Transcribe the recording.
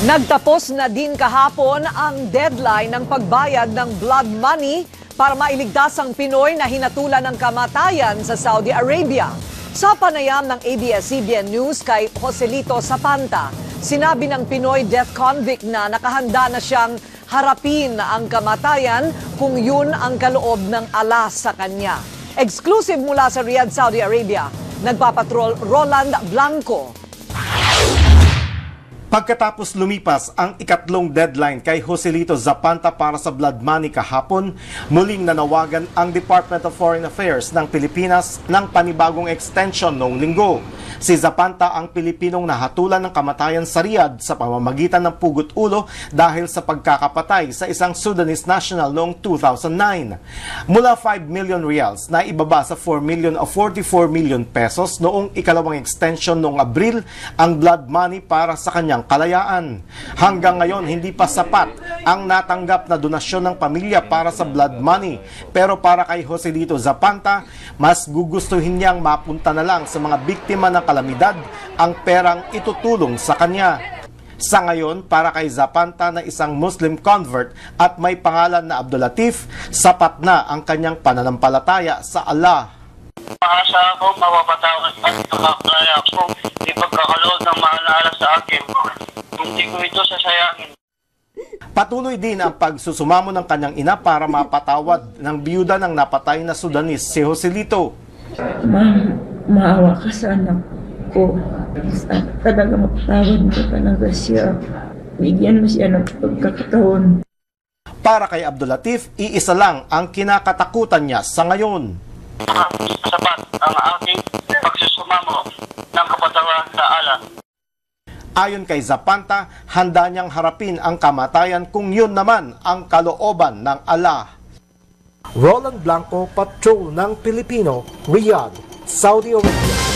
Nagtapos na din kahapon ang deadline ng pagbayad ng blood money para mailigtas ang Pinoy na hinatulan ng kamatayan sa Saudi Arabia. Sa panayam ng ABS-CBN News kay Joselito Zapanta, sinabi ng Pinoy death convict na nakahanda na siyang harapin ang kamatayan kung yun ang kaloob ng Allah sa kanya. Exclusive mula sa Riyadh, Saudi Arabia, nagpapatrol Roland Blanco. Pagkatapos lumipas ang ikatlong deadline kay Joselito Zapanta para sa blood money kahapon, muling nanawagan ang Department of Foreign Affairs ng Pilipinas ng panibagong extension noong linggo. Si Zapanta ang Pilipinong nahatulan ng kamatayan sa Riyadh sa pamamagitan ng pugot ulo dahil sa pagkakapatay sa isang Sudanese national noong 2009. Mula 5 million reals na ibaba sa 4 million o 44 million pesos noong ikalawang extension noong Abril ang blood money para sa kanyang kalayaan. Hanggang ngayon, hindi pa sapat ang natanggap na donasyon ng pamilya para sa blood money. Pero para kay Joselito Zapanta, mas gugustuhin niyang mapunta na lang sa mga biktima ng kalamidad ang perang itutulong sa kanya. Sa ngayon, para kay Zapanta na isang Muslim convert at may pangalan na Abdulatif, sapat na ang kanyang pananampalataya sa Allah. Maasa ako, mapapatawad at makakaya ko ipagkakaloob ng mahal na Allah sa akin. Hindi ko ito sasayangin. Patuloy din ang pagsusumamo ng kanyang ina para mapatawad ng biyuda ng napatay na Sudanese si Joselito. Maawa ka sa anak ko. Talaga mapatawad mo talaga siya. Bigyan mo siya ng pagkakataon. Para kay Abdulatif, iisa lang ang kinakatakutan niya sa ngayon. Sapat ang aking pagsusumamo ng kapatawaran sa Allah. Ayon kay Zapanta, handa niyang harapin ang kamatayan kung yun naman ang kalooban ng Allah. Roland Blanco, Patrol ng Pilipino, Riyadh, Saudi Arabia.